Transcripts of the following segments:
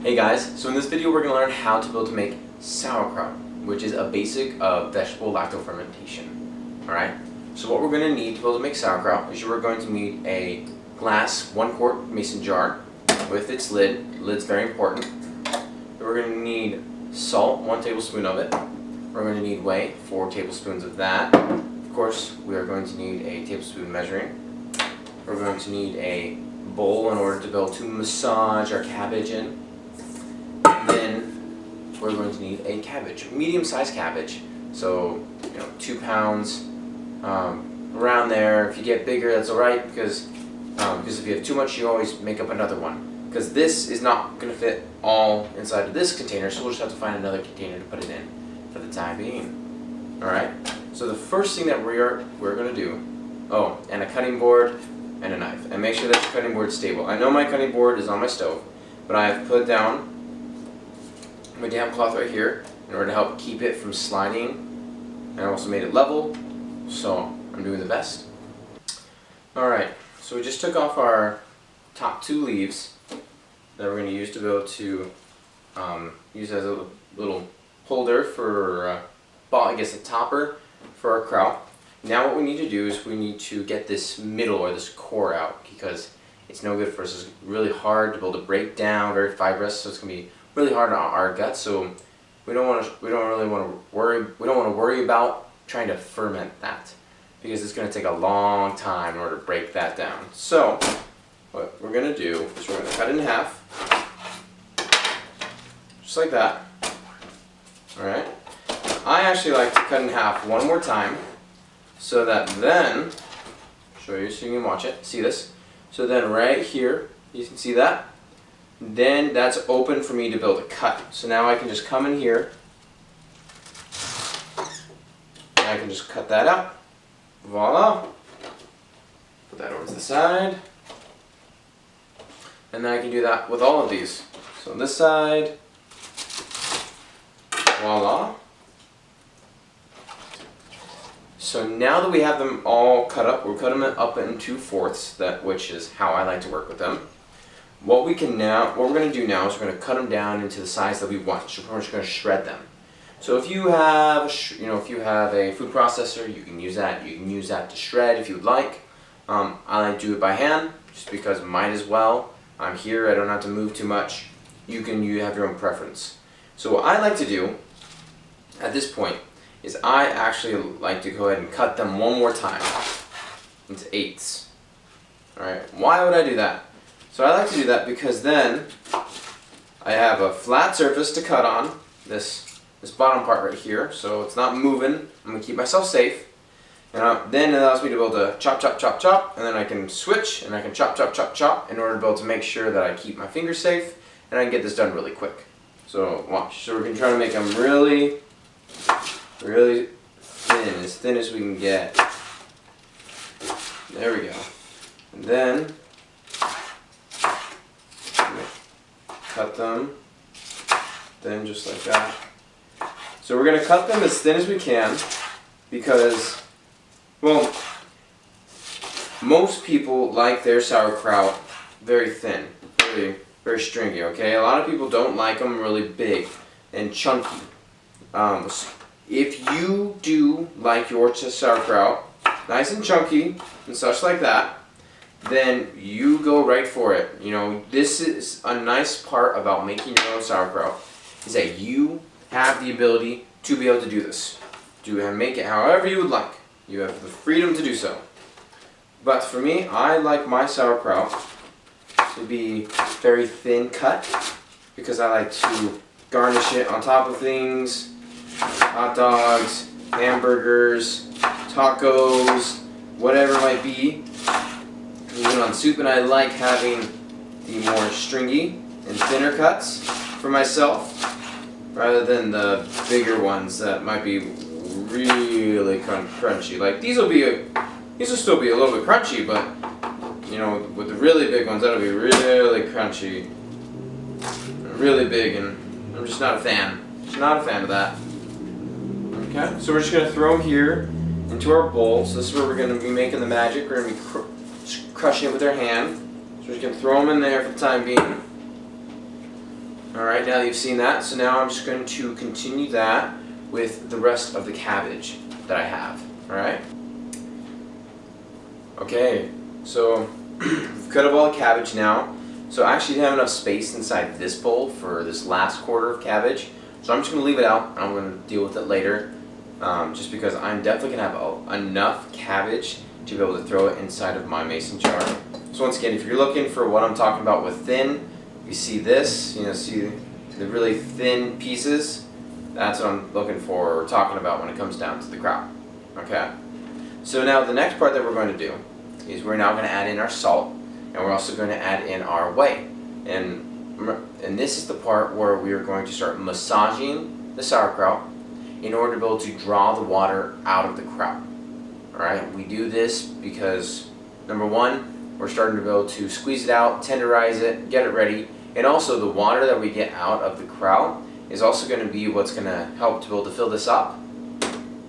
Hey guys, so in this video we're going to learn how to make sauerkraut, which is a basic of vegetable lacto-fermentation. Alright, so what we're going to need to make sauerkraut is you're going to need a glass 1 quart mason jar with its lid. The lid's very important. We're going to need salt, 1 tablespoon of it. We're going to need whey, 4 tablespoons of that. Of course, we are going to need a tablespoon measuring. We're going to need a bowl in order to be able to massage our cabbage in. Then we're going to need a cabbage, medium-sized cabbage, so 2 pounds, around there. If you get bigger, that's alright, because if you have too much, you always make up another one, because this is not going to fit all inside of this container, so we'll just have to find another container to put it in for the time being. Alright, so the first thing that we're going to do, and a cutting board and a knife, and make sure that your cutting board is stable. I know my cutting board is on my stove, but I have put down my damp cloth right here in order to help keep it from sliding, and I also made it level, so I'm doing the best. Alright, so we just took off our top 2 leaves that we're going to use to be able to use as a little holder for, I guess a topper for our kraut. Now what we need to do is we need to get this middle or this core out, because it's no good for us. It's really hard to be able to break down, very fibrous, so it's going to be really hard on our gut. So we don't want to worry about trying to ferment that, because it's going to take a long time in order to break that down. So what we're going to do is we're going to cut it in half, just like that. Alright, I actually like to cut in half one more time, so that then, show you so you can watch it, see this, so then right here, you can see that, then that's open for me to be able to cut. So now I can just come in here, and I can just cut that out. Voila! Put that over to the side. And then I can do that with all of these. So on this side, voila. So now that we have them all cut up, we'll cut them up in 2/4, which is how I like to work with them. What we're going to do now is we're going to cut them down into the size that we want. So we're just going to shred them. So if you have, if you have a food processor, you can use that. You can use that to shred if you'd like. I like to do it by hand, just because might as well. I'm here. I don't have to move too much. You have your own preference. So what I like to do at this point is I actually like to go ahead and cut them one more time into 8ths. All right. Why would I do that? So I like to do that because then I have a flat surface to cut on, this bottom part right here, so it's not moving. I'm going to keep myself safe. And then it allows me to be able to chop, chop, chop, chop, and then I can switch and I can chop, chop, chop, chop in order to be able to make sure that I keep my fingers safe and I can get this done really quick. So watch. So we're going to try to make them really, really thin as we can get. There we go. And then cut them, then just like that. So we're going to cut them as thin as we can, because, well, most people like their sauerkraut very thin, very stringy, okay? A lot of people don't like them really big and chunky. If you do like your sauerkraut nice and chunky and such like that, then you go right for it. This is a nice part about making your own sauerkraut, is that you have the ability to be able to do this. Make it however you would like. You have the freedom to do so. But for me, I like my sauerkraut to be very thin cut, because I like to garnish it on top of things, hot dogs, hamburgers, tacos, whatever it might be. Even on soup, and I like having the more stringy and thinner cuts for myself, rather than the bigger ones that might be really crunchy. Like these will still be a little bit crunchy, but with the really big ones, that'll be really crunchy, really big, and I'm just not a fan. Just not a fan of that. Okay, so we're just gonna throw them here into our bowl. So this is where we're gonna be making the magic. We're gonna be crushing it with our hand. So we're just going to throw them in there for the time being. Alright, now that you've seen that, so now I'm just going to continue that with the rest of the cabbage that I have. Alright? Okay, so we've cut up all the cabbage now. So I actually didn't have enough space inside this bowl for this last quarter of cabbage. So I'm just going to leave it out. I'm going to deal with it later. Just because I'm definitely going to have enough cabbage to be able to throw it inside of my mason jar. So once again, if you're looking for what I'm talking about with thin, you see this, see the really thin pieces, that's what I'm looking for or talking about when it comes down to the kraut. Okay? So now the next part that we're going to do is we're now going to add in our salt, and we're also going to add in our whey. And this is the part where we are going to start massaging the sauerkraut in order to be able to draw the water out of the kraut. Alright, we do this because, number one, we're starting to be able to squeeze it out, tenderize it, get it ready, and also the water that we get out of the kraut is also going to be what's going to help to be able to fill this up.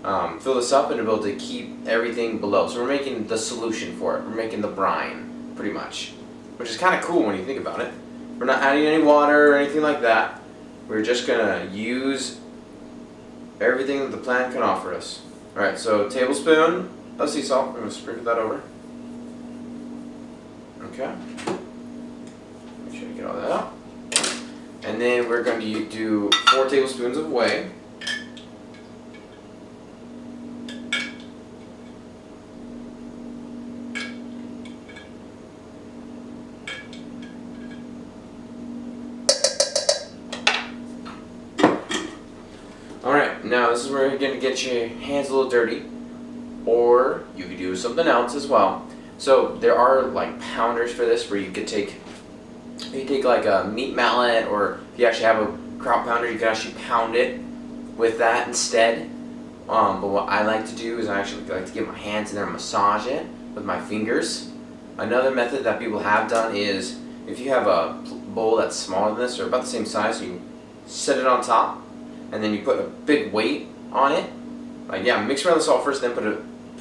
And to be able to keep everything below. So we're making the solution for it. We're making the brine, pretty much. Which is kind of cool when you think about it. We're not adding any water or anything like that. We're just going to use everything that the plant can offer us. Alright, so a tablespoon of sea salt. We're going to sprinkle that over. Okay. Make sure you get all that out. And then we're going to do 4 tablespoons of whey. Alright, now this is where you're going to get your hands a little dirty, or you could do something else as well. So there are like pounders for this where you could take like a meat mallet, or if you actually have a kraut pounder, you can actually pound it with that instead. But what I like to do is I actually like to get my hands in there and massage it with my fingers. Another method that people have done is if you have a bowl that's smaller than this or about the same size, you set it on top and then you put a big weight on it. Like mix around the salt first, then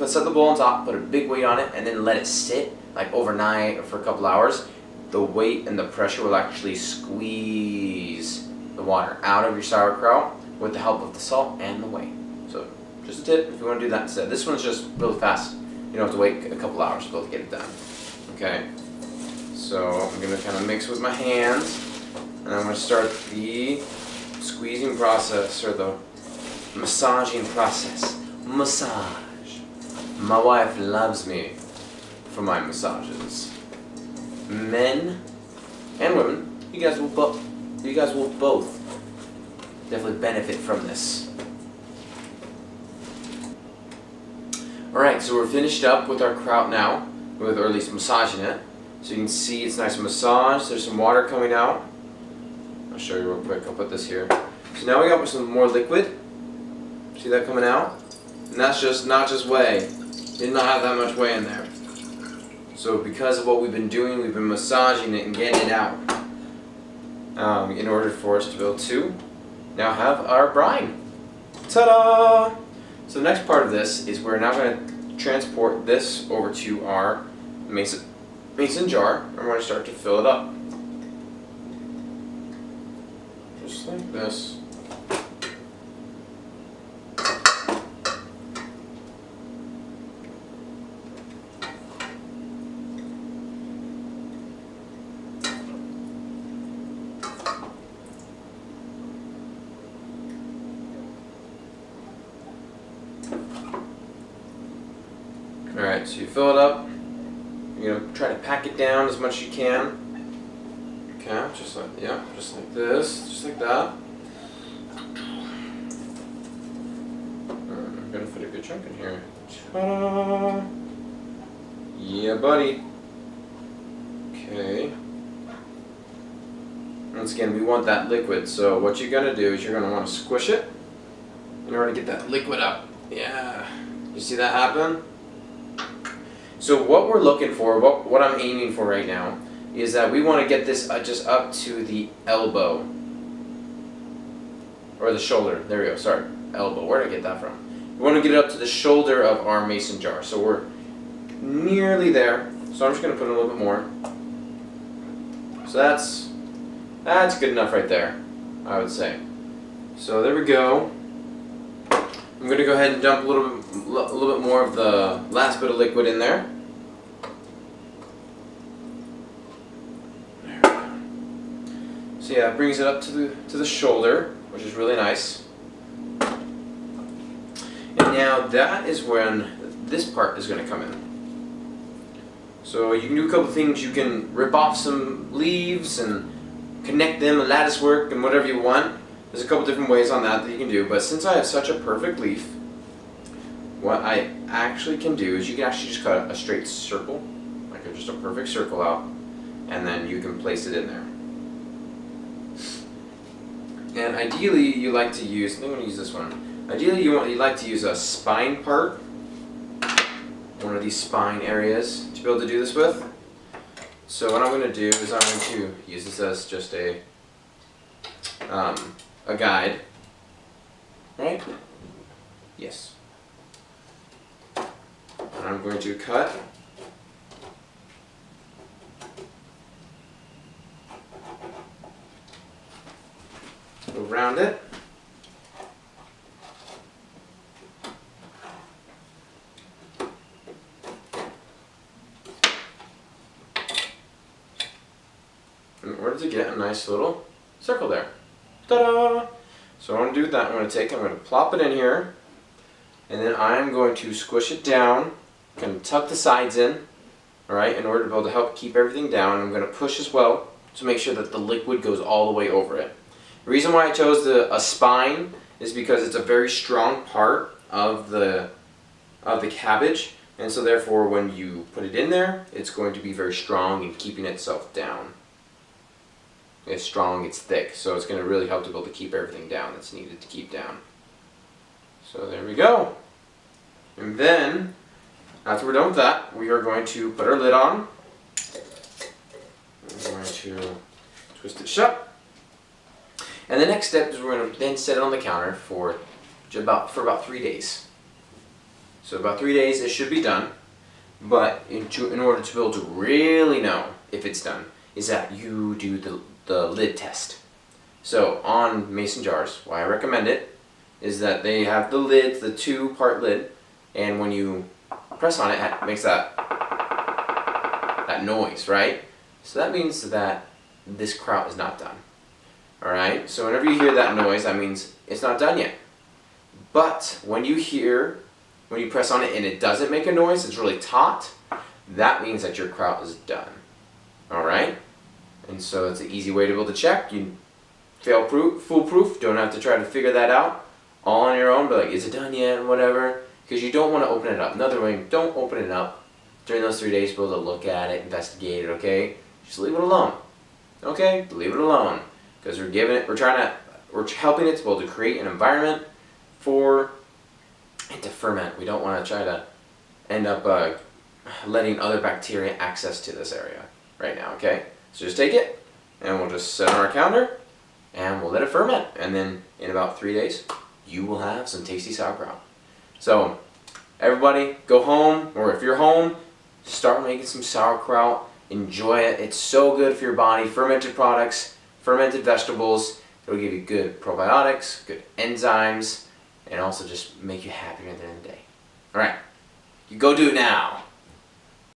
set the bowl on top, put a big weight on it, and then let it sit like overnight or for a couple hours. The weight and the pressure will actually squeeze the water out of your sauerkraut with the help of the salt and the whey. So just a tip if you want to do that instead. This one's just really fast. You don't have to wait a couple hours to be able to get it done. Okay, so I'm going to kind of mix with my hands, and I'm going to start the squeezing process, or the massaging process. Massage. My wife loves me for my massages. Men and women, you guys will both definitely benefit from this. Alright, so we're finished up with our kraut now, or at least massaging it. So you can see it's nice and massaged. There's some water coming out. I'll show you real quick. I'll put this here. So now we got some more liquid. See that coming out? And that's not just whey. Did not have that much whey in there. So because of what we've been doing, we've been massaging it and getting it out in order for us to be able to now have our brine. Ta-da! So the next part of this is we're now going to transport this over to our mason jar, and we're going to start to fill it up. Just like this. Alright, so you fill it up. You're going to try to pack it down as much as you can. Okay, just like this, just like that. I'm going to fit a good chunk in here. Ta-da! Yeah, buddy. Okay. Once again, we want that liquid, so what you're going to do is you're going to want to squish it in order to get that liquid up. Yeah. You see that happen? So what we're looking for, what I'm aiming for right now, is that we want to get this just up to the elbow. Or the shoulder. There we go. Sorry. Elbow. Where did I get that from? We want to get it up to the shoulder of our mason jar. So we're nearly there. So I'm just going to put in a little bit more. So that's That's good enough right there, I would say. So there we go. I'm going to go ahead and dump a little bit more of the last bit of liquid in there. There we go. So yeah, it brings it up to the shoulder, which is really nice. And now that is when this part is going to come in. So you can do a couple things. You can rip off some leaves and connect them and lattice work and whatever you want. There's a couple different ways on that you can do, but since I have such a perfect leaf, what I actually can do is you can actually just cut a straight circle, like just a perfect circle out, and then you can place it in there. And ideally you like to use, I think I'm going to use this one. Ideally you like to use a spine part, one of these spine areas to be able to do this with. So what I'm going to do is I'm going to use this as just a guide, right? Yes. And I'm going to cut around it. In order to get a nice little circle there. Ta-da! So what I'm going to do with that, I'm going to plop it in here, and then I'm going to squish it down, kind of tuck the sides in, alright, in order to be able to help keep everything down. I'm going to push as well to make sure that the liquid goes all the way over it. The reason why I chose a spine is because it's a very strong part of the cabbage, and so therefore when you put it in there, it's going to be very strong in keeping itself down. It's strong, it's thick, so it's going to really help to be able to keep everything down that's needed to keep down. So there we go. And then, after we're done with that, we are going to put our lid on. We're going to twist it shut. And the next step is we're going to then set it on the counter for about 3 days. So about 3 days it should be done, but in order to be able to really know if it's done, is that you do the lid test. So on mason jars, why I recommend it is that they have the lid, the 2-part lid, and when you press on it, it makes that noise, right? So that means that this kraut is not done. Alright, so whenever you hear that noise, that means it's not done yet. But when you press on it and it doesn't make a noise, it's really taut, that means that your kraut is done. Alright? And so it's an easy way to be able to check. You foolproof, don't have to try to figure that out all on your own, but like, is it done yet, and whatever, because you don't want to open it up. Another way, don't open it up during those 3 days to be able to look at it, investigate it, okay? Just leave it alone. Okay? Leave it alone. Because we're helping it to be able to create an environment for it to ferment. We don't want to try to end up letting other bacteria access to this area right now, okay? So just take it, and we'll just set it on our counter, and we'll let it ferment. And then in about 3 days, you will have some tasty sauerkraut. So everybody, go home, or if you're home, start making some sauerkraut. Enjoy it. It's so good for your body. Fermented products, fermented vegetables. It'll give you good probiotics, good enzymes, and also just make you happier at the end of the day. Alright, you go do it now.